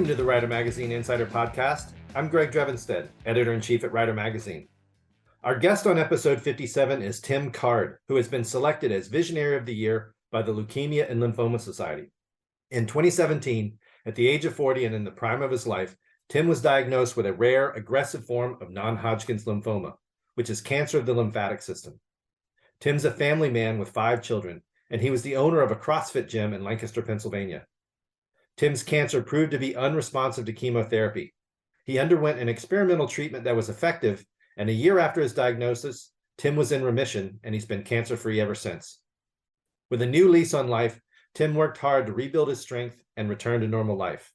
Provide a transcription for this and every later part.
Welcome to the Writer Magazine Insider Podcast. I'm Greg Drevenstedt, Editor-in-Chief at Writer Magazine. Our guest on episode 57 is Tim Card, who has been selected as Visionary of the Year by the Leukemia and Lymphoma Society. In 2017, at the age of 40 and in the prime of his life, Tim was diagnosed with a rare, aggressive form of non-Hodgkin's lymphoma, which is cancer of the lymphatic system. Tim's a family man with 5 children, and he was the owner of a CrossFit gym in Lancaster, Pennsylvania. Tim's cancer proved to be unresponsive to chemotherapy. He underwent an experimental treatment that was effective, and a year after his diagnosis, Tim was in remission, and he's been cancer-free ever since. With a new lease on life, Tim worked hard to rebuild his strength and return to normal life.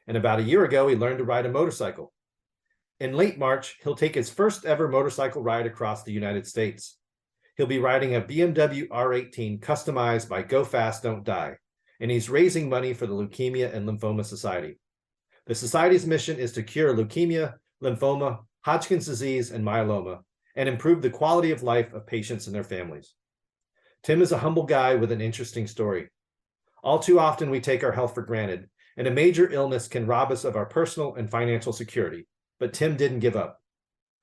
And about a year ago, he learned to ride a motorcycle. In late March, he'll take his first ever motorcycle ride across the United States. He'll be riding a BMW R18 customized by Go Fast, Don't Die, and he's raising money for the Leukemia and Lymphoma Society. The Society's mission is to cure leukemia, lymphoma, Hodgkin's disease, and myeloma, and improve the quality of life of patients and their families. Tim is a humble guy with an interesting story. All too often, we take our health for granted, and a major illness can rob us of our personal and financial security, but Tim didn't give up.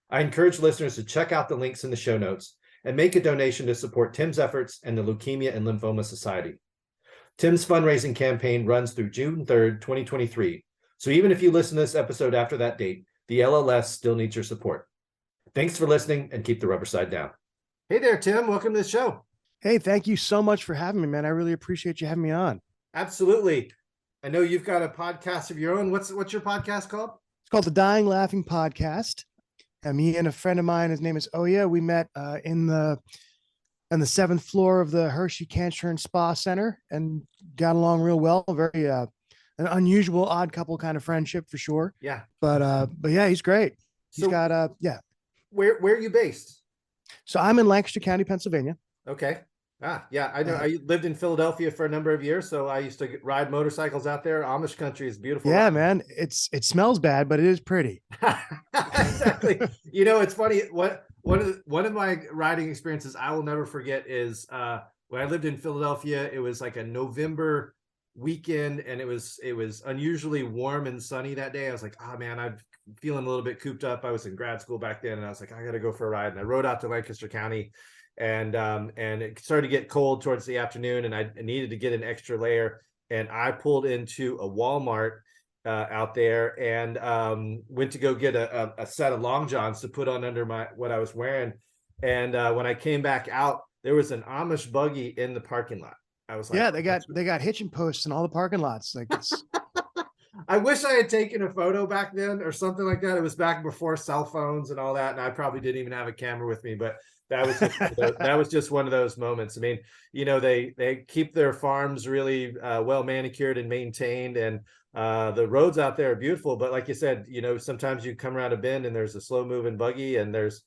I encourage listeners to check out the links in the show notes and make a donation to support Tim's efforts and the Leukemia and Lymphoma Society. Tim's fundraising campaign runs through June 3rd, 2023, so even if you listen to this episode after that date, the LLS still needs your support. Thanks for listening, and keep the rubber side down. Hey there, Tim. Welcome to the show. Hey, thank you so much for having me, man. I really appreciate you having me on. Absolutely. I know you've got a podcast of your own. What's your podcast called? It's called the Dying Laughing Podcast. And me and a friend of mine, his name is Oya. We met in the 7th floor of the Hershey Cancer and Spa Center and got along real well. Very an unusual, odd couple kind of friendship for sure. Yeah. But yeah, he's great. He's got yeah. Where are you based? So I'm in Lancaster County, Pennsylvania. Okay. Yeah, I know. I lived in Philadelphia for a number of years, so I used to ride motorcycles out there. Amish country is beautiful. Yeah, man. It smells bad, but it is pretty. Exactly. You know, it's funny. One of my riding experiences I will never forget is when I lived in Philadelphia. It was like a November weekend, and it was unusually warm and sunny that day. I was like, oh man, I'm feeling a little bit cooped up. I was in grad school back then, and I was like, I got to go for a ride. And I rode out to Lancaster County. And it started to get cold towards the afternoon, and I needed to get an extra layer. And I pulled into a Walmart out there and went to go get a set of long johns to put on under what I was wearing. And when I came back out, there was an Amish buggy in the parking lot. I was like, yeah, they got hitching posts in all the parking lots. Like it's. I wish I had taken a photo back then or something like that. It was back before cell phones and all that, and I probably didn't even have a camera with me, but that was just one of those moments. I mean, you know, they keep their farms really well manicured and maintained, and the roads out there are beautiful. But like you said, you know, sometimes you come around a bend and there's a slow moving buggy, and there's,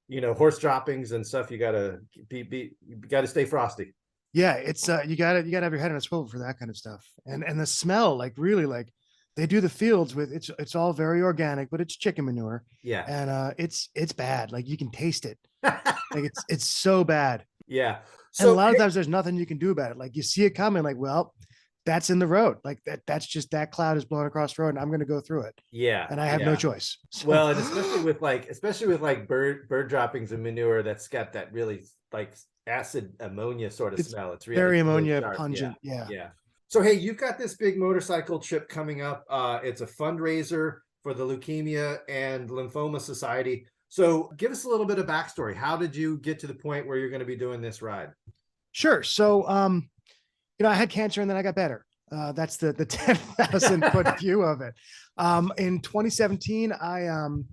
you know, horse droppings and stuff. You gotta stay frosty. Yeah, it's you gotta have your head on a swivel for that kind of stuff. And the smell, like really, like they do the fields with it's all very organic, but it's chicken manure. Yeah. And it's bad. Like you can taste it. Like it's so bad. Yeah. So, and a lot of times there's nothing you can do about it. Like you see it coming, like, well, that's in the road. Like that's just that cloud is blowing across the road and I'm going to go through it. Yeah. And I have no choice. So. Well, and especially with like bird droppings and manure that's got that really like acid ammonia sort of smell. It's really very ammonia really pungent. Yeah. So, hey, you've got this big motorcycle trip coming up. It's a fundraiser for the Leukemia and Lymphoma Society. So give us a little bit of backstory. How did you get to the point where you're going to be doing this ride? Sure. So, you know, I had cancer and then I got better. That's the 10,000 foot view of it. In 2017, I'm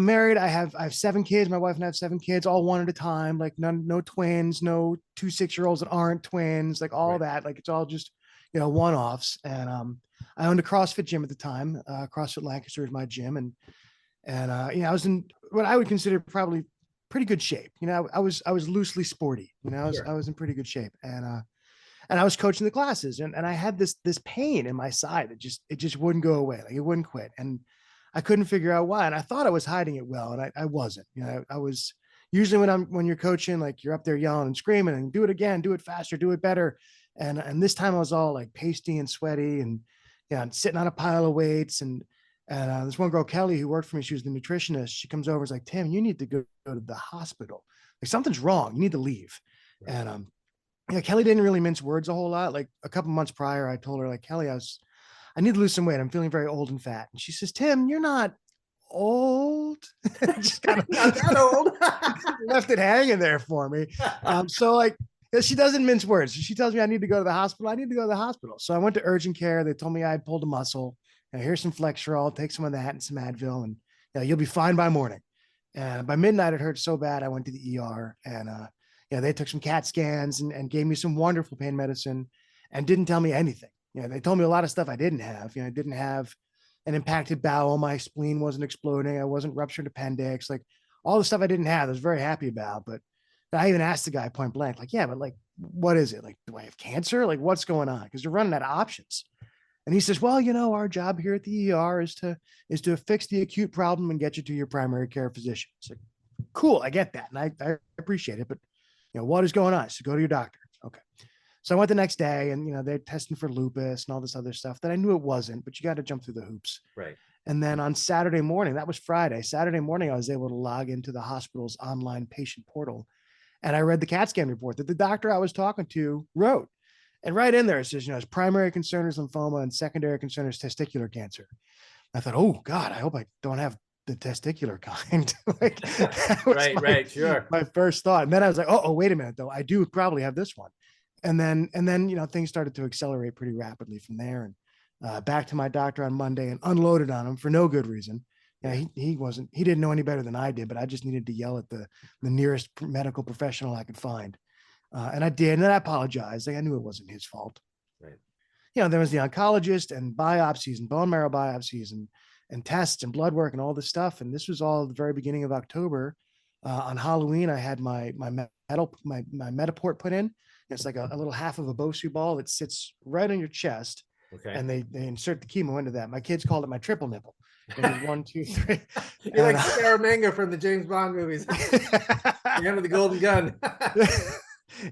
married. I have 7 kids. My wife and I have 7 kids, all one at a time, like no twins, no 2 6-year-olds that aren't twins, like all that. Like it's all just, you know, one-offs. And I owned a CrossFit gym at the time. CrossFit Lancaster is my gym. And you know, I was in what I would consider probably pretty good shape. You know, I was loosely sporty, you know, I was in pretty good shape. And I was coaching the classes and I had this pain in my side. It just wouldn't go away. Like it wouldn't quit. And I couldn't figure out why. And I thought I was hiding it well. And I wasn't, you know, I was usually when you're coaching, like you're up there yelling and screaming and do it again, do it faster, do it better. And this time I was all like pasty and sweaty and, I'm sitting on a pile of weights. And this one girl, Kelly, who worked for me, she was the nutritionist. She comes over and is like, Tim, you need to go to the hospital. Like, something's wrong. You need to leave. Right. And Kelly didn't really mince words a whole lot. Like, a couple months prior, I told her, like, Kelly, I need to lose some weight. I'm feeling very old and fat. And she says, Tim, you're not old. Just kind of Not that old. left it hanging there for me. So like, she doesn't mince words. She tells me I need to go to the hospital. I need to go to the hospital. So I went to urgent care. They told me I had pulled a muscle. Here's some Flexerol, take some of that and some Advil, and you'll be fine by morning. And by midnight, it hurt so bad, I went to the ER, and they took some CAT scans and gave me some wonderful pain medicine and didn't tell me anything. They told me a lot of stuff I didn't have. I didn't have an impacted bowel. My spleen wasn't exploding. I wasn't ruptured appendix. Like, all the stuff I didn't have, I was very happy about. But I even asked the guy point blank, like, yeah, but like, what is it? Like, do I have cancer? Like, what's going on? Because they're running out of options. And he says, well, our job here at the ER is to fix the acute problem and get you to your primary care physician. It's like, cool, I get that. And I appreciate it. But, what is going on? So go to your doctor. Okay. So I went the next day, and, they're testing for lupus and all this other stuff that I knew it wasn't, but you got to jump through the hoops. Right. And then on Saturday morning, that was Friday, Saturday morning, I was able to log into the hospital's online patient portal. And I read the CAT scan report that the doctor I was talking to wrote. And right in there, it says, his primary concern is lymphoma and secondary concern is testicular cancer. I thought, oh God, I hope I don't have the testicular kind. Like, right, sure. My first thought. And then I was like, oh, wait a minute though. I do probably have this one. And then, things started to accelerate pretty rapidly from there. And back to my doctor on Monday and unloaded on him for no good reason. He didn't know any better than I did, but I just needed to yell at the nearest medical professional I could find. And I did, and then I apologized. Like, I knew it wasn't his fault. Right. There was the oncologist and biopsies and bone marrow biopsies and tests and blood work and all this stuff. And this was all at the very beginning of October. On Halloween, I had my Metaport put in. It's like a little half of a Bosu ball that sits right on your chest. Okay. And they insert the chemo into that. My kids called it my triple nipple. It was 1, 2, 3. You're like Scaramanga from the James Bond movies. The end of the golden gun.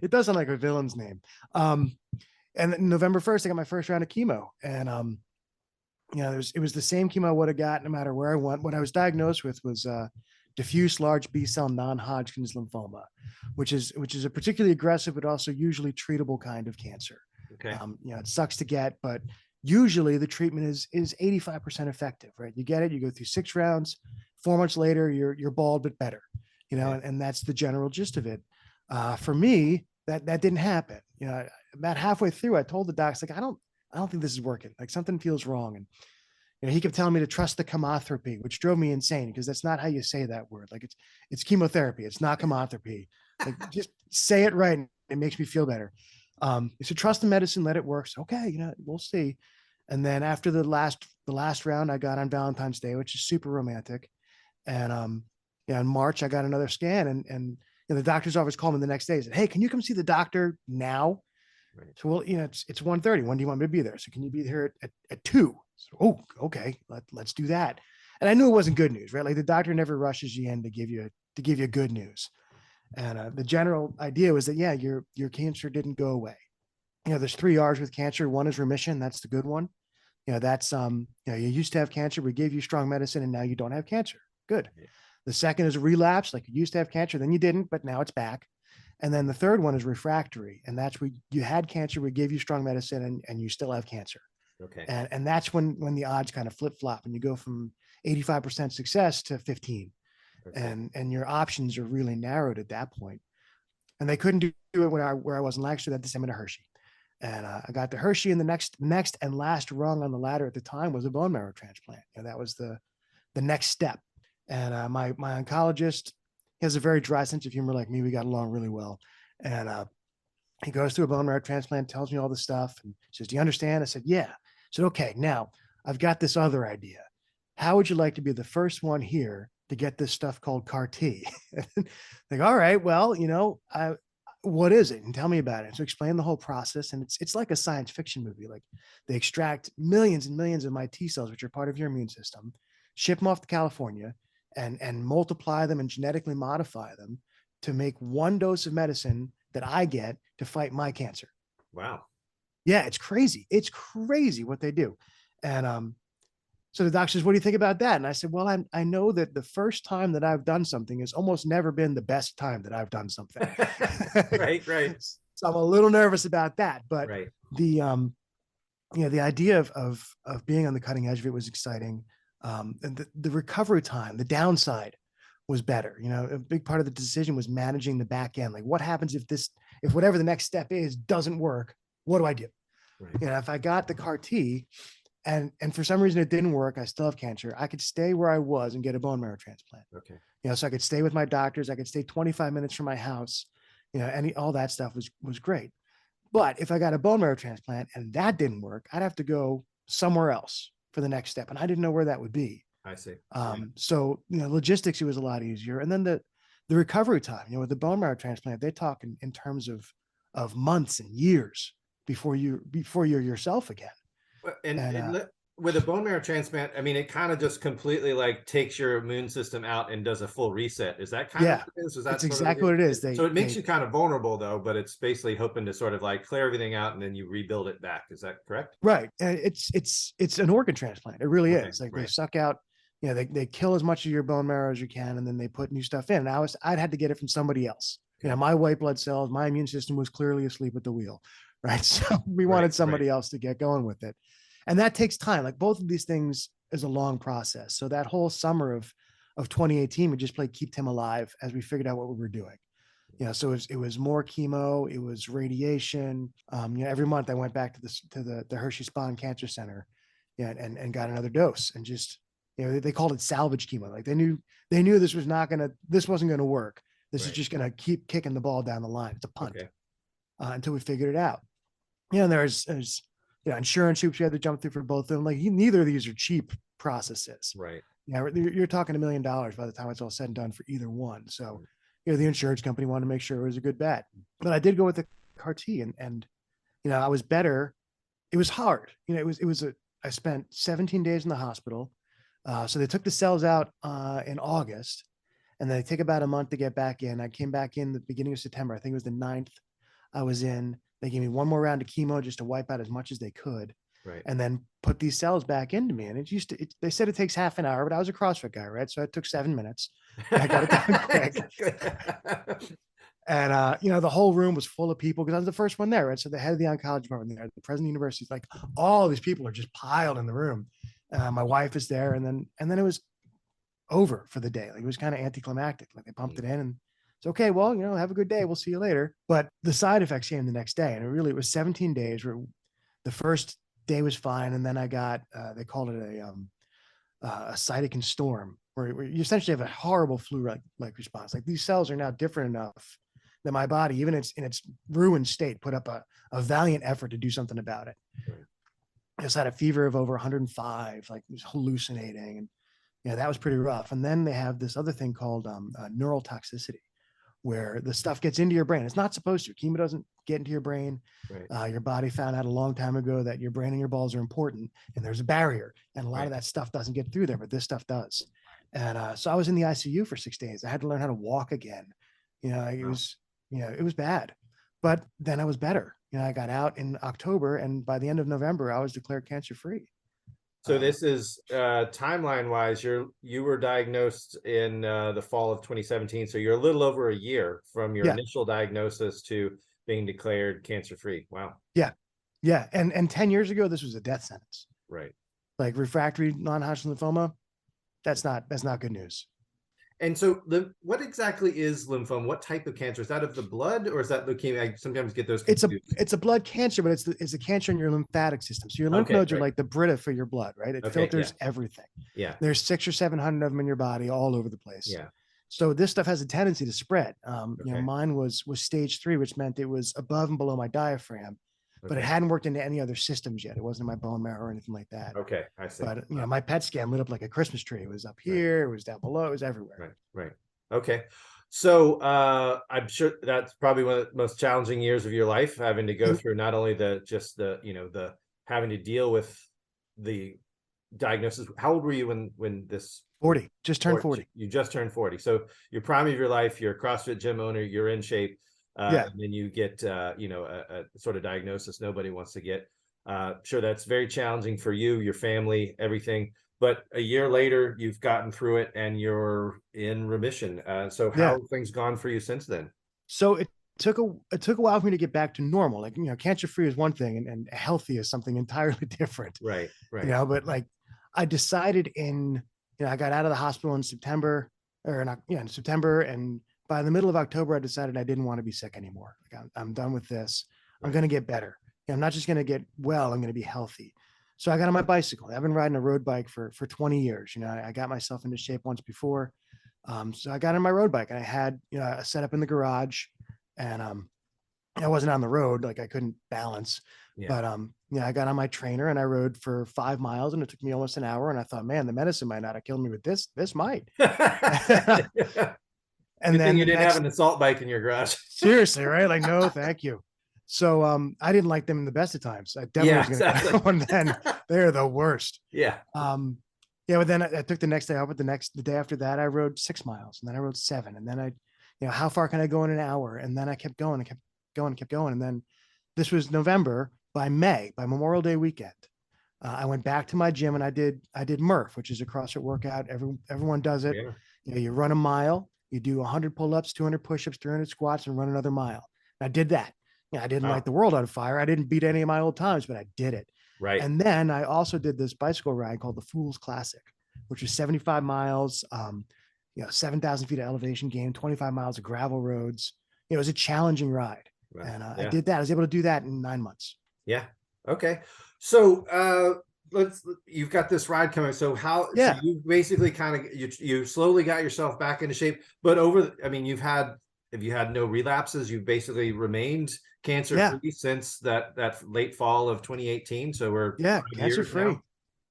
It does sound like a villain's name. And November 1st, I got my first round of chemo. And it was the same chemo I would have got no matter where I went. What I was diagnosed with was diffuse large B-cell non-Hodgkin's lymphoma, which is a particularly aggressive but also usually treatable kind of cancer. Okay. It sucks to get, but usually the treatment is 85% effective, right? You get it, you go through 6 rounds, 4 months later, you're bald but better, and that's the general gist of it. For me, that didn't happen. About halfway through, I told the docs, like, I don't think this is working. Like, something feels wrong. And he kept telling me to trust the chemotherapy, which drove me insane because that's not how you say that word. Like, it's chemotherapy. It's not chemotherapy. Like, just say it right. And it makes me feel better. He said, trust the medicine, let it work. So, okay, we'll see. And then after the last round, I got on Valentine's Day, which is super romantic. And in March, I got another scan, and the doctor's office called me the next day and said, hey, can you come see the doctor now? Right. So, well, it's 1:30. When do you want me to be there? So can you be here at 2? So, oh, okay, let's do that. And I knew it wasn't good news, right? Like, the doctor never rushes you in to give you good news. And the general idea was that, yeah, your cancer didn't go away. There's 3 R's with cancer. One is remission. That's the good one. That's, you used to have cancer. We gave you strong medicine and now you don't have cancer. Good. Yeah. The second is a relapse. Like, you used to have cancer, then you didn't, but now it's back. And then the third one is refractory. And that's where you had cancer. We gave you strong medicine and you still have cancer. Okay. And that's when the odds kind of flip flop and you go from 85% success to 15. Okay. And your options are really narrowed at that point. And they couldn't do it where I was in Lancaster. That sent me to Hershey. And I got to Hershey, and the next and last rung on the ladder at the time was a bone marrow transplant. That was the next step. And my oncologist, he has a very dry sense of humor like me. We got along really well. And he goes through a bone marrow transplant, tells me all the stuff, and says, do you understand? I said, yeah. I said, okay, now I've got this other idea. How would you like to be the first one here to get this stuff called CAR T? Like, all right, well, what is it? And tell me about it. So explain the whole process. And it's like a science fiction movie. Like, they extract millions and millions of my T cells, which are part of your immune system, ship them off to California and multiply them and genetically modify them to make 1 dose of medicine that I get to fight my cancer. Wow. Yeah, it's crazy. It's crazy what they do. And so the doctor says, what do you think about that? And I said, well, I know that the first time that I've done something has almost never been the best time that I've done something. Right, right, So I'm a little nervous about that. But right. the the idea of being on the cutting edge of it was exciting. And the recovery time, the downside was better. A big part of the decision was managing the back end. Like, what happens if whatever the next step is doesn't work? What do I do? Right. If I got the CAR T and for some reason it didn't work, I still have cancer, I could stay where I was and get a bone marrow transplant. Okay. So I could stay with my doctors. I could stay 25 minutes from my house. All that stuff was great. But if I got a bone marrow transplant and that didn't work, I'd have to go somewhere else for the next step. And I didn't know where that would be. I see. So, logistics, it was a lot easier. And then the recovery time, with the bone marrow transplant, they talk in terms of months and years before you're yourself again. And with a bone marrow transplant, I mean, it kind of just completely like takes your immune system out and does a full reset. Is that kind of what it is? Is that it's exactly what it is. So it makes you kind of vulnerable though, but it's basically hoping to sort of like clear everything out and then you rebuild it back. Is that correct? Right. And it's an organ transplant. It really is. Like right. They suck out, they kill as much of your bone marrow as you can, and then they put new stuff in. And I'd had to get it from somebody else. My white blood cells, my immune system was clearly asleep at the wheel. Right. So we wanted somebody else to get going with it. And that takes time. Like, both of these things is a long process. So that whole summer of 2018, we just played Keep Tim Alive as we figured out what we were doing. So it was more chemo, it was radiation. Every month I went back to the Hershey Spawn Cancer Center, and got another dose, and just, they called it salvage chemo. Like, they knew this wasn't gonna work. This is just gonna keep kicking the ball down the line. It's a punt until we figured it out. And there's insurance hoops you had to jump through for both of them. Like, neither of these are cheap processes. Right. You're talking $1 million by the time it's all said and done for either one. So, the insurance company wanted to make sure it was a good bet. But I did go with the CAR T, and I was better. It was hard. I spent 17 days in the hospital. So they took the cells out in August, and they take about a month to get back in. I came back in the beginning of September. I think it was the 9th. I was in. They gave me one more round of chemo just to wipe out as much as they could, and then put these cells back into me. And they said it takes half an hour, but I was a CrossFit guy, right? So it took 7 minutes. And I got it done quick. And the whole room was full of people because I was the first one there, right? So the head of the oncology department there, the president of the university, like, all these people are just piled in the room. My wife is there, and then it was over for the day. Like, it was kind of anticlimactic. Like, they pumped it in, and it's okay. Well, have a good day. We'll see you later. But the side effects came the next day, and it was 17 days where the first day was fine, and then I got they called it a cytokine storm, where you essentially have a horrible flu-like response. Like, these cells are now different enough that my body, even in its ruined state, put up a valiant effort to do something about it. I just had a fever of over 105, like, it was hallucinating, and that was pretty rough. And then they have this other thing called neural toxicity, where the stuff gets into your brain. It's not supposed to. Chemo doesn't get into your brain. Your body found out a long time ago that your brain and your balls are important, and there's a barrier, and a lot of that stuff doesn't get through there, but this stuff does. And so I was in the ICU for 6 days. I had to learn how to walk again. It was bad, but then I was better. I got out in October, and by the end of November, I was declared cancer-free. So this is timeline wise, you were diagnosed in the fall of 2017. So you're a little over a year from your initial diagnosis to being declared cancer-free. Wow. Yeah. And 10 years ago, this was a death sentence. Right. Like, refractory non-Hodgkin lymphoma, that's not good news. And so what exactly is lymphoma? What type of cancer? Is that of the blood, or is that leukemia? I sometimes get those confused. It's a blood cancer, but it's a cancer in your lymphatic system. So your lymph nodes are like the Brita for your blood, right? It filters everything. Yeah. There's 600 or 700 of them in your body, all over the place. Yeah. So this stuff has a tendency to spread. Mine was stage 3, which meant it was above and below my diaphragm, but it hadn't worked into any other systems yet. It wasn't in my bone marrow or anything like that. Okay, I see. But my PET scan lit up like a Christmas tree. It was up here, it was down below, it was everywhere. Right. Okay. So I'm sure that's probably one of the most challenging years of your life, having to go through not only the having to deal with the diagnosis. How old were you when this 40, just turned 40. You just turned 40. So your prime of your life, you're a CrossFit gym owner, you're in shape. And then you get a sort of diagnosis nobody wants to get. Sure, that's very challenging for you, your family, everything. But a year later, you've gotten through it and you're in remission. So how Yeah. have things gone for you since then? So it took a while for me to get back to normal. Like, cancer free is one thing, and healthy is something entirely different. Right, right. But like I decided I got out of the hospital in September, in September, and by the middle of October, I decided I didn't want to be sick anymore. Like, I'm done with this. I'm Right. going to get better. I'm not just going to get well. I'm going to be healthy. So I got on my bicycle. I've been riding a road bike for 20 years. I got myself into shape once before. So I got on my road bike and I had, a setup in the garage, and I wasn't on the road. Like, I couldn't balance, Yeah. but I got on my trainer and I rode for 5 miles, and it took me almost an hour. And I thought, man, the medicine might not have killed me, but this might. And Good thing then you the didn't have next, an assault bike in your garage. seriously, right? Like, no, thank you. So I didn't like them in the best of times. I definitely Yeah, was going to exactly. get one then. They're the worst. Yeah. But then I took the next day off. But the day after that, I rode 6 miles, and then I rode 7, and then how far can I go in an hour? And then I kept going, and kept going, and kept going. And then this was November. By Memorial Day weekend, I went back to my gym and I did Murph, which is a CrossFit workout. Everyone does it. Yeah. You run a mile, you do 100 pull-ups, 200 push-ups, 300 squats, and run another mile. And I did that. I didn't light the world on fire. I didn't beat any of my old times, but I did it. Right. And then I also did this bicycle ride called the Fools Classic, which was 75 miles, 7,000 feet of elevation gain, 25 miles of gravel roads. It was a challenging ride. Right. And Yeah. I did that. I was able to do that in 9 months. Yeah. Okay. So you've got this ride coming. So so you basically kind of you slowly got yourself back into shape, but have you had no relapses? You've basically remained cancer free since that late fall of 2018. So we're 5 cancer years free. now.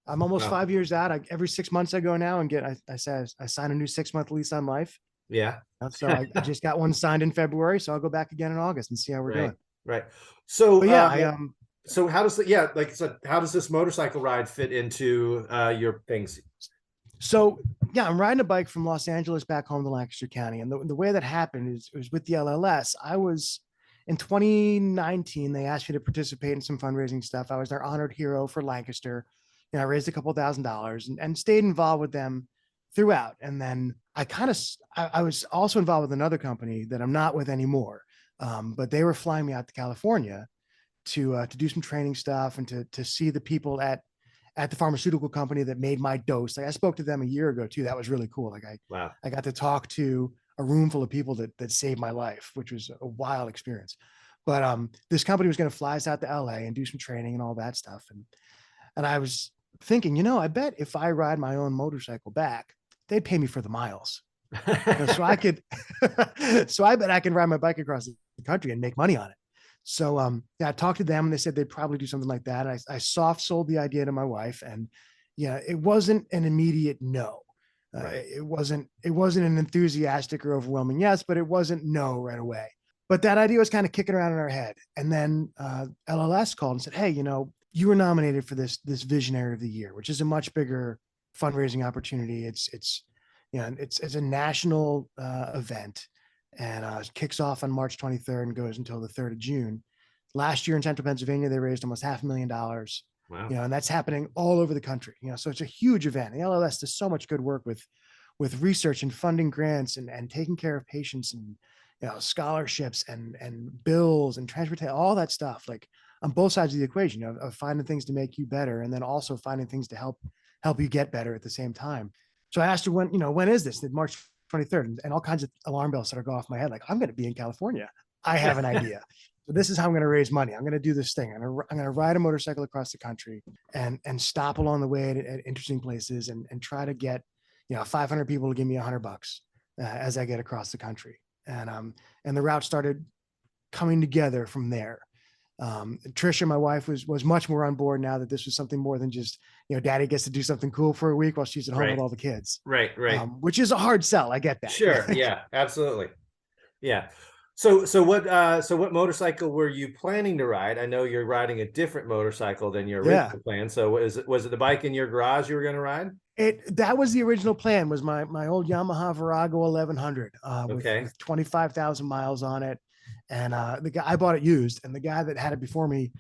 I'm almost Wow. 5 years out. Every 6 months I go now and I sign a new 6-month lease on life. Yeah. So I just got one signed in February. So I'll go back again in August and see how we're doing. Right. So, so how does how does this motorcycle ride fit into your things? So I'm riding a bike from Los Angeles back home to Lancaster County. And the way that happened is it was with the LLS. I was in 2019, they asked me to participate in some fundraising stuff. I was their honored hero for Lancaster. I raised a couple $1,000s and stayed involved with them throughout. And then I was also involved with another company that I'm not with anymore. But they were flying me out to California to do some training stuff and to see the people at the pharmaceutical company that made my dose. Like, I spoke to them a year ago too. That was really cool. Like, I got to talk to a room full of people that saved my life, which was a wild experience. But this company was going to fly us out to LA and do some training and all that stuff. And I was thinking, I bet if I ride my own motorcycle back, they'd pay me for the miles. So I could, so I bet I can ride my bike across the country and make money on it. So I talked to them and they said they'd probably do something like that. And I soft sold the idea to my wife, and it wasn't an immediate no. It wasn't an enthusiastic or overwhelming yes, but it wasn't no right away. But that idea was kind of kicking around in our head. And then LLS called and said, hey, you were nominated for this Visionary of the Year, which is a much bigger fundraising opportunity. It's a national event, and it kicks off on March 23rd and goes until the 3rd of June. Last year in Central Pennsylvania, they raised almost $500,000. Wow. And that's happening all over the country. So it's a huge event. The LLS does so much good work with research and funding grants and taking care of patients and scholarships and bills and transportation, all that stuff. Like, on both sides of the equation of finding things to make you better, and then also finding things to help you get better at the same time. So I asked her when is this? March 23rd, and all kinds of alarm bells started to go off my head. Like, I'm going to be in California. I have an idea. So this is how I'm going to raise money. I'm going to do this thing. I'm going to ride a motorcycle across the country and stop along the way at interesting places and try to get 500 people to give me $100 as I get across the country. And the route started coming together from there. Trisha, my wife, was much more on board now that this was something more than just, daddy gets to do something cool for a week while she's at home with all the kids. Right. Which is a hard sell. I get that. Sure. Yeah, absolutely. Yeah. So what motorcycle were you planning to ride? I know you're riding a different motorcycle than your original plan. So was it the bike in your garage you were going to ride? That was the original plan, was my old Yamaha Virago 1100 with 25,000 miles on it. And the guy, I bought it used, and the guy that had it before me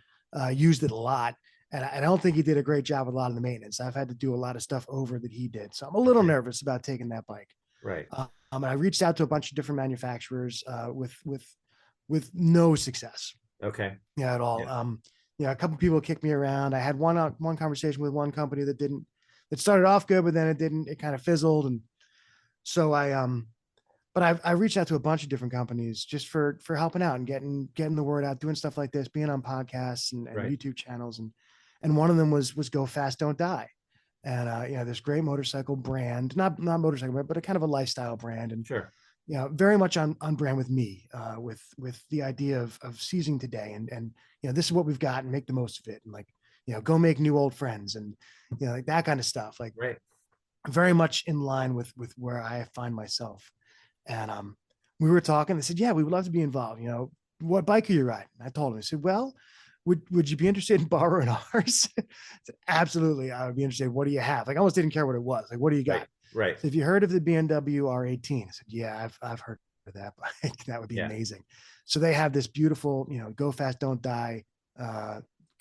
used it a lot. And I don't think he did a great job with a lot of the maintenance. I've had to do a lot of stuff over that he did. So I'm a little Okay. nervous about taking that bike. Right. And I reached out to a bunch of different manufacturers with no success. Okay. Yeah, at all. Yeah. A couple of people kicked me around. I had one conversation with one company that started off good, but then it kind of fizzled. And so but I reached out to a bunch of different companies just for helping out and getting the word out, doing stuff like this, being on podcasts and Right. YouTube channels. And one of them was Go Fast, Don't Die. And, this great motorcycle brand, not motorcycle, but a kind of a lifestyle brand. And, Sure. very much on brand with me, with the idea of seizing today and this is what we've got and make the most of it. And like, go make new old friends and, like that kind of stuff, like Right. very much in line with where I find myself. And we were talking, they said, yeah, we would love to be involved. What bike are you riding? I told him, I said, well, would you be interested in borrowing ours? I said, absolutely. I would be interested. What do you have? Like, I almost didn't care what it was. Like, what do you got? Right. So if you heard of the BMW R18, I said, yeah, I've heard of that bike. That would be amazing. So they have this beautiful, Go Fast, Don't Die,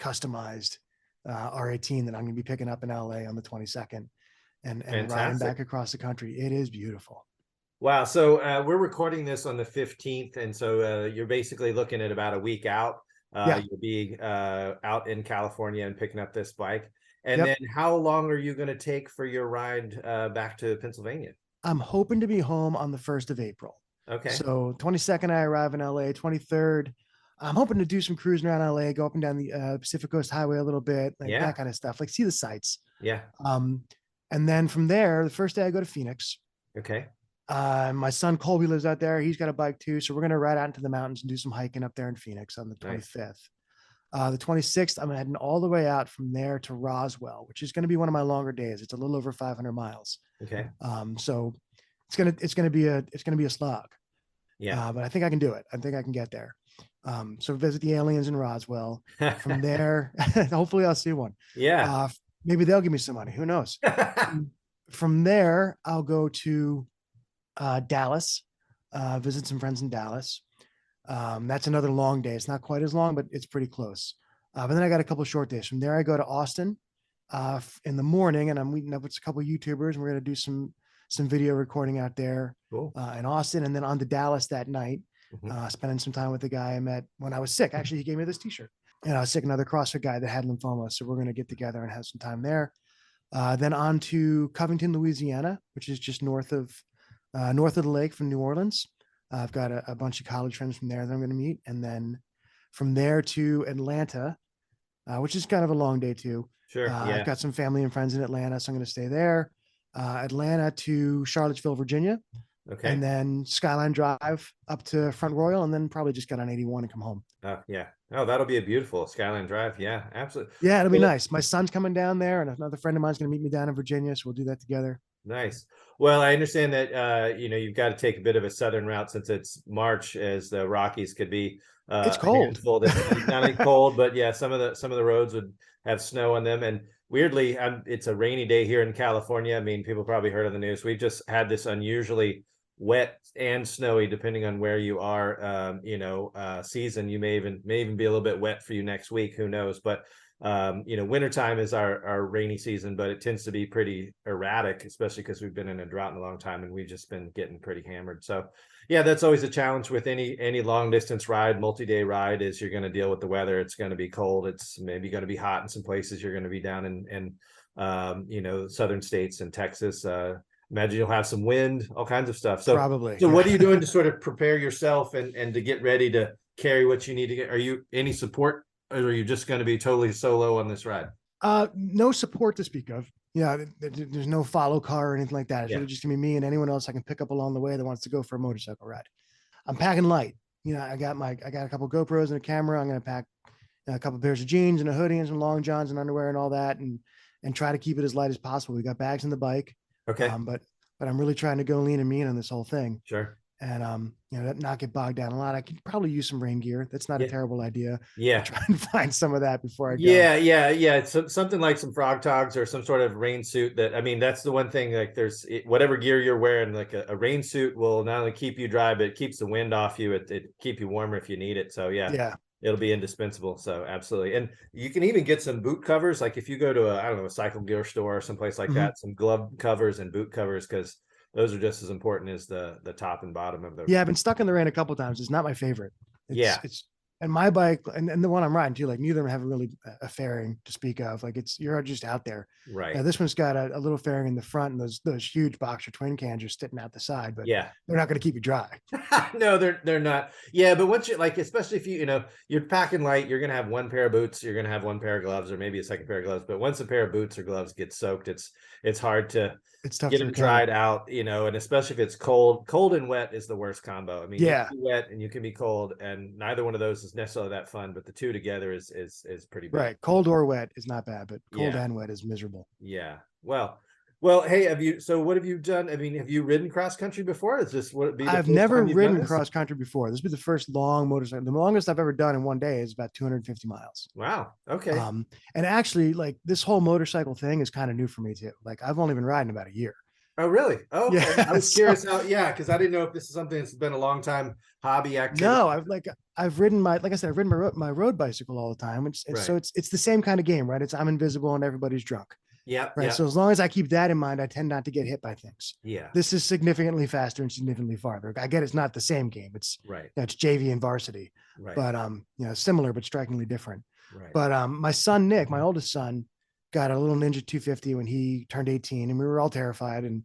customized R18 that I'm going to be picking up in LA on the 22nd and riding back across the country. It is beautiful. Wow. So we're recording this on the 15th. And so you're basically looking at about a week out. You'll be out in California and picking up this bike. And then how long are you going to take for your ride back to Pennsylvania? I'm hoping to be home on the 1st of April. Okay. So 22nd, I arrive in LA. 23rd, I'm hoping to do some cruising around LA, go up and down the Pacific Coast Highway a little bit, like that kind of stuff, like see the sights. Yeah. And then from there, the first day I go to Phoenix. Okay. My son Colby lives out there. He's got a bike too. So we're going to ride out into the mountains and do some hiking up there in Phoenix on the 25th. The 26th, I'm heading all the way out from there to Roswell, which is going to be one of my longer days. It's a little over 500 miles. Okay. So it's going to be a slog. Yeah. But I think I can do it. I think I can get there. So visit the aliens in Roswell. From there, hopefully I'll see one. Yeah. Maybe they'll give me some money. Who knows? From there, I'll go to Dallas, visit some friends in Dallas. That's another long day. It's not quite as long, but it's pretty close. But then I got a couple of short days. From there, I go to Austin in the morning, and I'm meeting up with a couple of YouTubers. And we're going to do some video recording out there in Austin, and then on to Dallas that night, spending some time with the guy I met when I was sick. Actually, he gave me this T-shirt, and I was sick. Another CrossFit guy that had lymphoma, so we're going to get together and have some time there. Then on to Covington, Louisiana, which is just north of the lake from New Orleans. I've got a bunch of college friends from there that I'm going to meet. And then from there to Atlanta, which is kind of a long day too. Sure. I've got some family and friends in Atlanta, so I'm going to stay there. Atlanta to Charlottesville, Virginia. Okay. And then Skyline Drive up to Front Royal, and then probably just get on 81 and come home. Yeah. Oh, that'll be a beautiful Skyline Drive. Yeah, absolutely. Yeah, it'll be nice. My son's coming down there, and another friend of mine's going to meet me down in Virginia, so we'll do that together. Nice. Well, I understand that you've got to take a bit of a southern route since it's March, as the Rockies could be it's cold. It's not cold, but yeah, some of the roads would have snow on them. And weirdly, it's a rainy day here in California. I mean, people probably heard on the news. We've just had this unusually wet and snowy, depending on where you are. Season. You may even be a little bit wet for you next week. Who knows? But wintertime is our rainy season, but it tends to be pretty erratic, especially because we've been in a drought in a long time and we've just been getting pretty hammered. So yeah, that's always a challenge with any long distance ride, multi-day ride, is you're going to deal with the weather. It's going to be cold. It's maybe going to be hot in some places. You're going to be down in southern states and Texas. Imagine you'll have some wind, all kinds of stuff. So probably. So what are you doing to sort of prepare yourself and to get ready to carry what you need to get? Are you any support, or are you just going to be totally solo on this ride? No support to speak of. Yeah, there's no follow car or anything like that. It's really just gonna be me and anyone else I can pick up along the way that wants to go for a motorcycle ride. I'm packing light. I got a couple GoPros and a camera. I'm gonna pack a couple pairs of jeans and a hoodie and some long johns and underwear and all that, and try to keep it as light as possible. We got bags in the bike. Okay. But I'm really trying to go lean and mean on this whole thing. Sure. And not get bogged down a lot. I could probably use some rain gear. That's not a terrible idea. Yeah. Try and find some of that before I go. Yeah. It's something like some frog togs or some sort of rain suit. That's the one thing, like whatever gear you're wearing, like a rain suit will not only keep you dry, but it keeps the wind off you. It keep you warmer if you need it. So yeah. it'll be indispensable. So absolutely. And you can even get some boot covers. Like if you go to a, I don't know, a cycle gear store or someplace like Mhm. that, some glove covers and boot covers, because those are just as important as the top and bottom of the. Yeah, I've been stuck in the rain a couple times. It's not my favorite. Yeah. It's and my bike and the one I'm riding too, like neither of them have really a fairing to speak of. Like you're just out there. Right. This one's got a little fairing in the front, and those huge boxer twin cans are sitting out the side, but Yeah. they're not going to keep you dry. No, they're not. Yeah, but once you like, especially if you're packing light, you're gonna have one pair of boots, you're gonna have one pair of gloves, or maybe a second pair of gloves. But once a pair of boots or gloves gets soaked, it's hard to It's tough get to them recover. dried out, and especially if it's cold. Cold and wet is the worst combo. I mean, you Yeah, can be wet and you can be cold, and neither one of those is necessarily that fun, but the two together is pretty bad. right. Cold or wet is not bad, but cold Yeah. and wet is miserable. Yeah. Well, hey, what have you done? I mean, have you ridden cross country before? Is this would it be the I've first never time you've done ridden this? cross country before. This would be the first long motorcycle. The longest I've ever done in one day is about 250 miles. Wow. Okay. And actually, like this whole motorcycle thing is kind of new for me too. Like I've only been riding about a year. Oh, really? Oh, okay. I Yeah. was curious how, yeah, because I didn't know if this is something that's been a long time hobby activity. No, I've ridden like I said, I've ridden my road bicycle all the time. So Right. it's the same kind of game, right? It's I'm invisible and everybody's drunk. Yeah. Right. Yeah. So as long as I keep that in mind, I tend not to get hit by things. Yeah. This is significantly faster and significantly farther. I get it's not the same game. Right. It's JV and varsity, Right. but similar but strikingly different. Right. But my son Nick, my oldest son, got a little Ninja 250 when he turned 18, and we were all terrified. And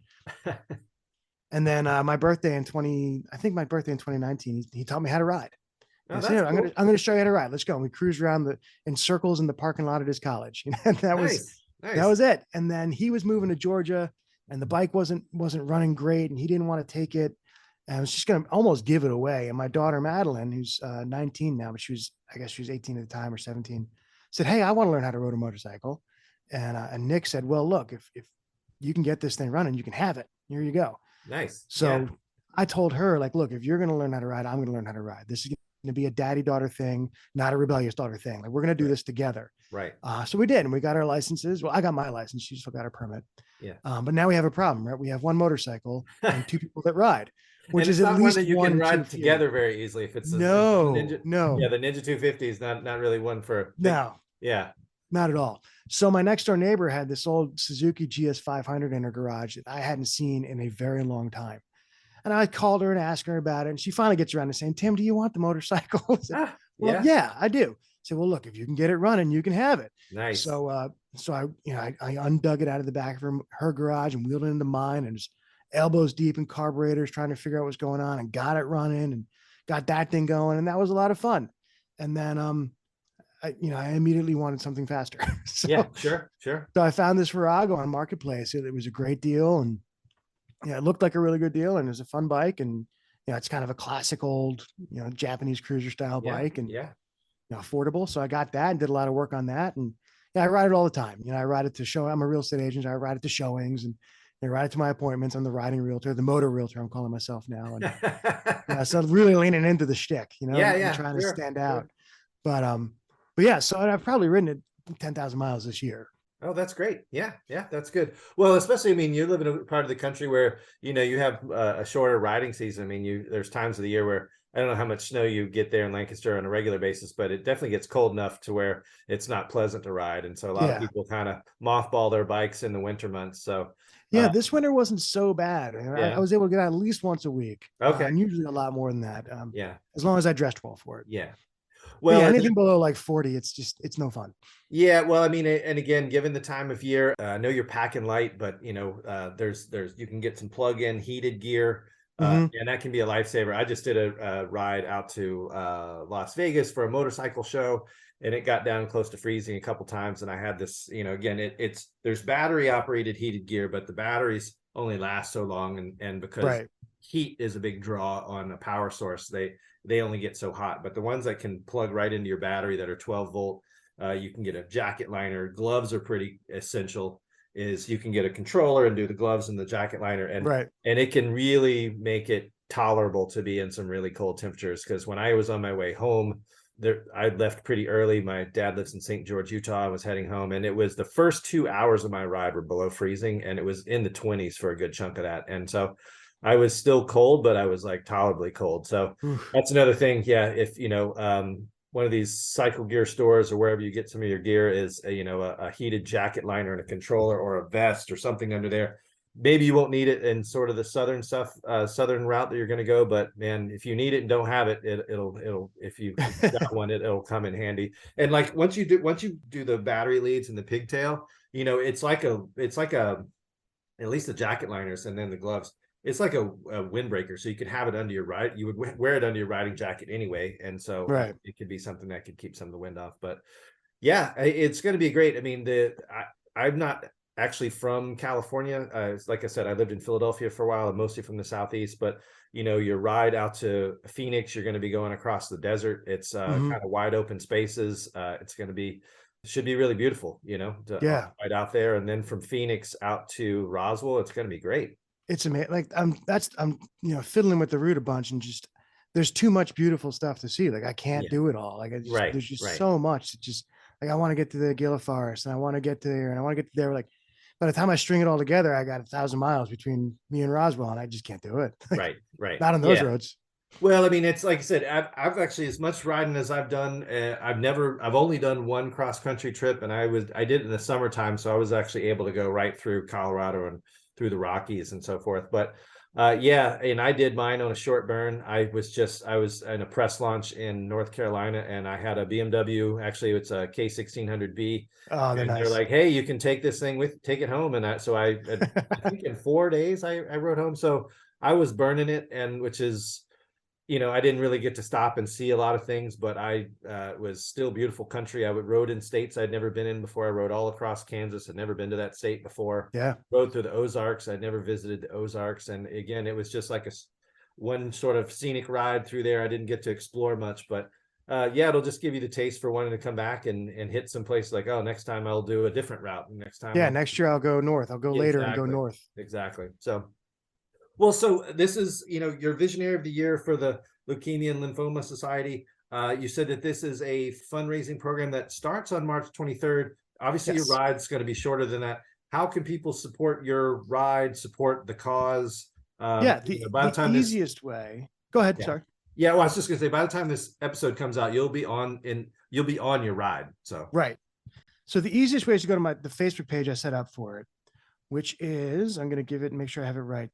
then my birthday in 2019, he taught me how to ride. Oh, Said, that's cool. I'm gonna show you how to ride. Let's go. And we cruised around in circles in the parking lot at his college. And that Nice. was it. And then he was moving to Georgia, and the bike wasn't running great, and he didn't want to take it. And I was just gonna almost give it away. And my daughter Madeline, who's 19 now, but I guess she was 18 at the time or 17, said, "Hey, I want to learn how to ride a motorcycle." And Nick said, "Well, look, if you can get this thing running, you can have it. Here you go." Nice. So Yeah. I told her, like, look, if you're going to learn how to ride, I'm going to learn how to ride. This is going to be a daddy-daughter thing, not a rebellious daughter thing. Like, we're going to do this together. Right. So we did, and we got our licenses. Well, I got my license. She still got her permit. Yeah. But now we have a problem, right? We have one motorcycle and two people that ride, which And is it's at not least one that you one can too ride few. together very easily. If it's the Ninja, No. Yeah, the Ninja 250 is not really one for No. Yeah. Not at all. So my next door neighbor had this old Suzuki GS 500 in her garage that I hadn't seen in a very long time. And I called her and asked her about it. And she finally gets around to saying, "Tim, do you want the motorcycle?" Said, well, yeah, I do. I said, "Well, look, if you can get it running, you can have it." Nice. So I undug it out of the back of her garage and wheeled it into mine, and just elbows deep in carburetors, trying to figure out what's going on, and got it running and got that thing going. And that was a lot of fun. And then, I immediately wanted something faster. Yeah, sure. So I found this Virago on Marketplace. It was a great deal, and it looked like a really good deal, and it was a fun bike, and it's kind of a classic old Japanese cruiser style bike, and affordable. So I got that and did a lot of work on that, and I ride it all the time. I ride it to show. I'm a real estate agent. I ride it to showings, and I ride it to my appointments. I'm the riding realtor, the motor realtor. I'm calling myself now, and so really leaning into the shtick, and trying to stand out. But yeah, so I've probably ridden it 10,000 miles this year. Oh, that's great. Yeah, that's good. Well, especially, I mean, you live in a part of the country where, you have a shorter riding season. I mean, there's times of the year where I don't know how much snow you get there in Lancaster on a regular basis, but it definitely gets cold enough to where it's not pleasant to ride. And so a lot of people kind of mothball their bikes in the winter months. So yeah, this winter wasn't so bad. I was able to get out at least once a week. Okay. And usually a lot more than that. As long as I dressed well for it. Yeah. Well, anything below like 40, it's no fun. Yeah, well, I mean, and again, given the time of year, I know you're packing light, but there's you can get some plug-in heated gear, and that can be a lifesaver. I just did a ride out to Las Vegas for a motorcycle show, and it got down close to freezing a couple times, and I had this, again, there's battery operated heated gear, but the batteries only last so long, and because heat is a big draw on a power source, they only get so hot. But the ones that can plug right into your battery that are 12 volt, you can get a jacket liner. Gloves are pretty essential. Is you can get a controller and do the gloves and the jacket liner, and it can really make it tolerable to be in some really cold temperatures. Because when I was on my way home, I left pretty early. My dad lives in St. George, Utah. I was heading home, and it was the first 2 hours of my ride were below freezing, and it was in the 20s for a good chunk of that. And so I was still cold, but I was like tolerably cold. So that's another thing. Yeah. If, one of these cycle gear stores or wherever you get some of your gear is a heated jacket liner and a controller or a vest or something under there. Maybe you won't need it in sort of the southern southern route that you're going to go, but man, if you need it and don't have it, it'll if you got one, it'll come in handy. And like once you do the battery leads and the pigtail, it's like a at least the jacket liners and then the gloves. It's like a windbreaker, so you could have it under your ride. You would wear it under your riding jacket anyway, and so Right. it could be something that could keep some of the wind off. But yeah, it's going to be great. I mean, I'm not actually from California. Like I said, I lived in Philadelphia for a while, and mostly from the Southeast. But your ride out to Phoenix, you're going to be going across the desert. It's kind of wide open spaces. It's going to be should be really beautiful. Yeah. Right out there, and then from Phoenix out to Roswell, it's going to be great. It's amazing. Like I'm fiddling with the route a bunch, and just there's too much beautiful stuff to see. Like I can't do it all. Like there's just so much. It's just like I want to get to the Gila Forest, and I want to get there, and I want to get there. Like by the time I string it all together, I got 1,000 miles between me and Roswell, and I just can't do it. Like, right. Not on those roads. Well, I mean, it's like I said, I've actually, as much riding as I've done, I've only done one cross country trip, and I did it in the summertime, so I was actually able to go right through Colorado and through the Rockies and so forth. But yeah, and I did mine on a short burn. I was in a press launch in North Carolina, and I had a BMW. Actually, it's a K1600V. Oh, and nice. They're like, hey, you can take this thing take it home. And so I think in 4 days I rode home. So I was burning it, and which is, I didn't really get to stop and see a lot of things, but I was still beautiful country. I rode in states I'd never been in before. I rode all across Kansas. I'd never been to that state before. Yeah. Rode through the Ozarks. I'd never visited the Ozarks. And again, it was just like one sort of scenic ride through there. I didn't get to explore much, but yeah, it'll just give you the taste for wanting to come back and hit some place like, oh, next time I'll do a different route. Next time. Yeah. Next year I'll go north. I'll go later and go north. Exactly. So, well, so this is, your visionary of the year for the Leukemia and Lymphoma Society. You said that this is a fundraising program that starts on March 23rd. Obviously, your ride's going to be shorter than that. How can people support your ride, support the cause? By the time easiest way. Go ahead. Yeah. Sorry. Yeah, well, I was just going to say, by the time this episode comes out, you'll be on your ride. So right. So the easiest way is to go to the Facebook page I set up for it, which is, I'm going to give it and make sure I have it right.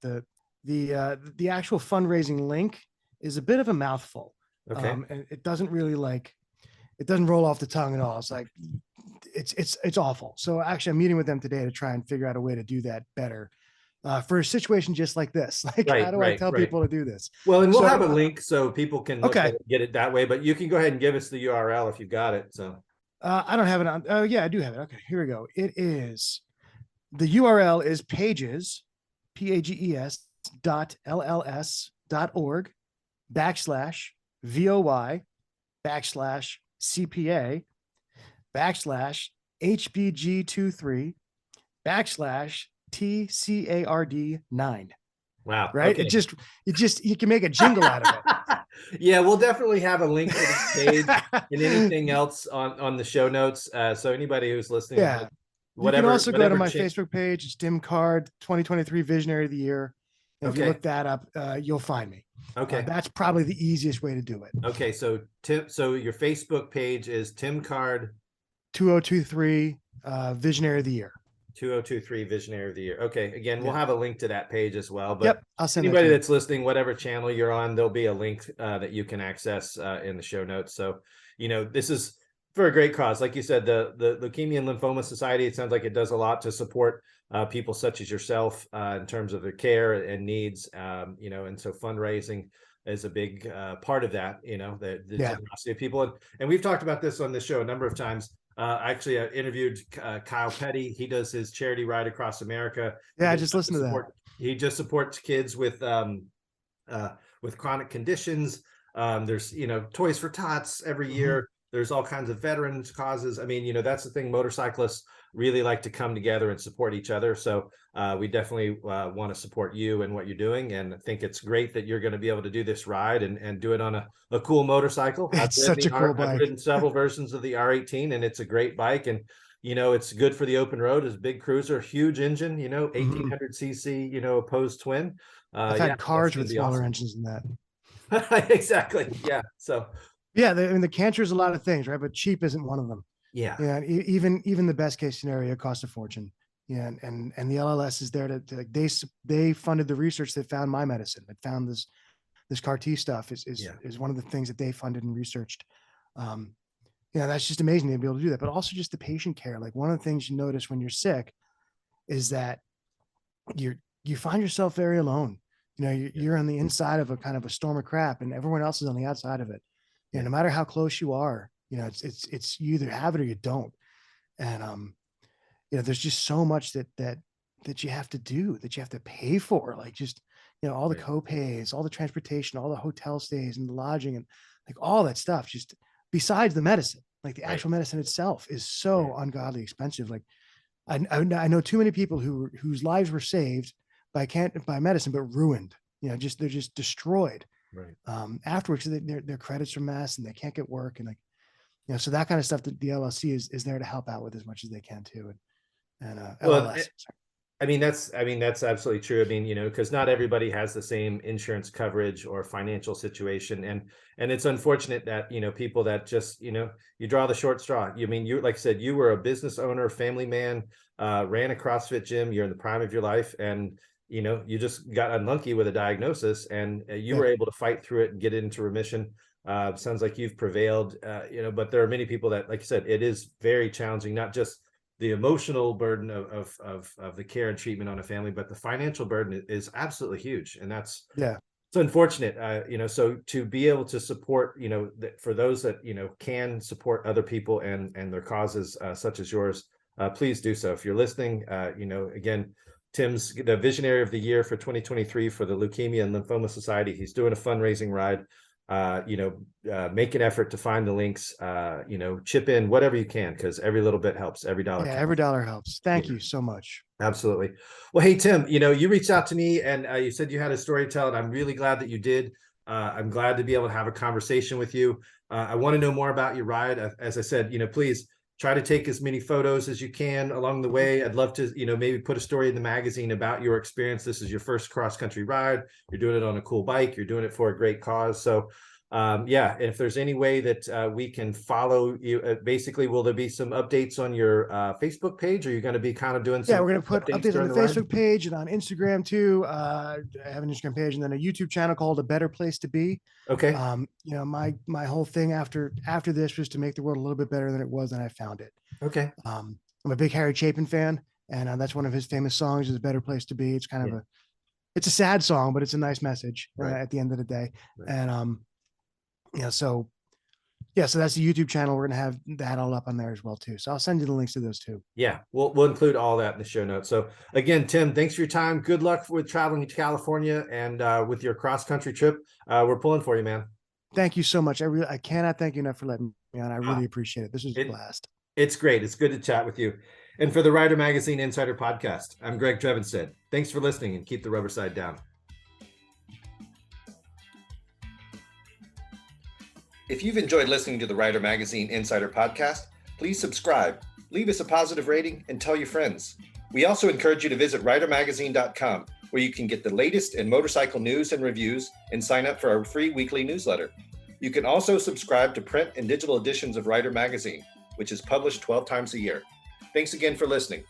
The actual fundraising link is a bit of a mouthful. Okay. And it doesn't really it doesn't roll off the tongue at all. It's like, it's awful. So actually I'm meeting with them today to try and figure out a way to do that better for a situation just like this. Like, how do I tell people to do this? Well, and we'll have a link so people can get it that way, but you can go ahead and give us the URL if you've got it. So I don't have it on. Oh yeah, I do have it. Okay, here we go. The URL is pages, pages.LLS.org/VOI/HBG23/TCARD9. Wow. Right. Okay. You can make a jingle out of it. Yeah, we'll definitely have a link to this page and anything else on the show notes. So anybody who's listening, you can also go to my Facebook page. It's Tim Card, 2023 Visionary of the Year. And if you look that up, you'll find me. Okay. That's probably the easiest way to do it. Okay. So your Facebook page is Tim Card 2023 Visionary of the Year. 2023 Visionary of the Year. Okay. Again, we'll have a link to that page as well. But yep, I'll send anybody that's listening, whatever channel you're on, there'll be a link that you can access in the show notes. So, this is for a great cause. Like you said, the Leukemia and Lymphoma Society, it sounds like it does a lot to support people such as yourself in terms of their care and needs, and so fundraising is a big part of that, the generosity of people. And we've talked about this on the show a number of times. Actually, I interviewed Kyle Petty. He does his charity ride across America. Yeah, I just listened to that. He just supports kids with chronic conditions. There's Toys for Tots every year. There's all kinds of veterans causes. I mean, that's the thing. Motorcyclists really like to come together and support each other. So we definitely want to support you and what you're doing. And I think it's great that you're going to be able to do this ride and do it on a cool motorcycle. It's such a cool bike. I've ridden several versions of the R18, and it's a great bike. And, it's good for the open road. It's a big cruiser, huge engine, 1800 cc, opposed twin. I've had cars with smaller engines than that. Exactly. Yeah. So, Yeah, I mean, the cancer is a lot of things, right? But cheap isn't one of them. Yeah. Yeah, even the best case scenario costs a fortune. Yeah, and the LLS is there to like they funded the research that found my medicine, that found this CAR T stuff Yeah. is one of the things that they funded and researched. That's just amazing to be able to do that. But also just the patient care. Like one of the things you notice when you're sick is that you find yourself very alone. You're on the inside of a kind of a storm of crap, and everyone else is on the outside of it. No matter how close you are, it's you either have it or you don't. And there's just so much that you have to do, that you have to pay for, like just all the co-pays, all the transportation, all the hotel stays and the lodging, and like all that stuff. Just besides the medicine, like the actual medicine itself is so ungodly expensive. Like I know too many people whose lives were saved by medicine, but ruined. They're just destroyed. Right. Afterwards, their credits are messed and they can't get work, and like so that kind of stuff that the LLC is there to help out with as much as they can too. And LLS. I mean, that's absolutely true. I mean, because not everybody has the same insurance coverage or financial situation. And it's unfortunate that, people that just, you draw the short straw. You mean, like I said, you were a business owner, family man, ran a CrossFit gym, you're in the prime of your life. And, you just got unlucky with a diagnosis, and you were able to fight through it and get it into remission. Sounds like you've prevailed, but there are many people that, like you said, it is very challenging, not just the emotional burden of the care and treatment on a family, but the financial burden is absolutely huge. And it's unfortunate, so to be able to support, for those that, can support other people and their causes, such as yours, please do so. If you're listening, again, Tim's the visionary of the year for 2023 for the Leukemia and Lymphoma Society. He's doing a fundraising ride. Make an effort to find the links, chip in whatever you can, because every little bit helps. Every dollar. Yeah, every dollar helps. Thank you so much. Absolutely. Well, hey, Tim, you reached out to me and you said you had a story to tell, and I'm really glad that you did. I'm glad to be able to have a conversation with you. I want to know more about your ride. As I said, please try to take as many photos as you can along the way. I'd love to, maybe put a story in the magazine about your experience. This is your first cross-country ride. You're doing it on a cool bike. You're doing it for a great cause. So if there's any way that we can follow you, basically, will there be some updates on your Facebook page? Or are you going to be kind of doing some we're going to put updates on the Facebook page and on Instagram too. I have an Instagram page and then a YouTube channel called A Better Place to Be. Okay. My whole thing after this was to make the world a little bit better than it was, and I found it. Okay. I'm a big Harry Chapin fan, and that's one of his famous songs is A Better Place to Be. It's kind of it's a sad song, but it's a nice message at the end of the day. And so that's the YouTube channel. We're gonna have that all up on there as well too. So I'll send you the links to those too. Yeah, we'll include all that in the show notes. So again, Tim, thanks for your time. Good luck with traveling to California and with your cross-country trip. We're pulling for you, man. Thank you so much. I cannot thank you enough for letting me on. I really appreciate it. This was a blast. It's great. It's good to chat with you. And for the Rider Magazine Insider Podcast, I'm Greg Trevenstead. Thanks for listening, and keep the rubber side down. If you've enjoyed listening to the Rider Magazine Insider Podcast, please subscribe, leave us a positive rating, and tell your friends. We also encourage you to visit ridermagazine.com, where you can get the latest in motorcycle news and reviews and sign up for our free weekly newsletter. You can also subscribe to print and digital editions of Rider Magazine, which is published 12 times a year. Thanks again for listening.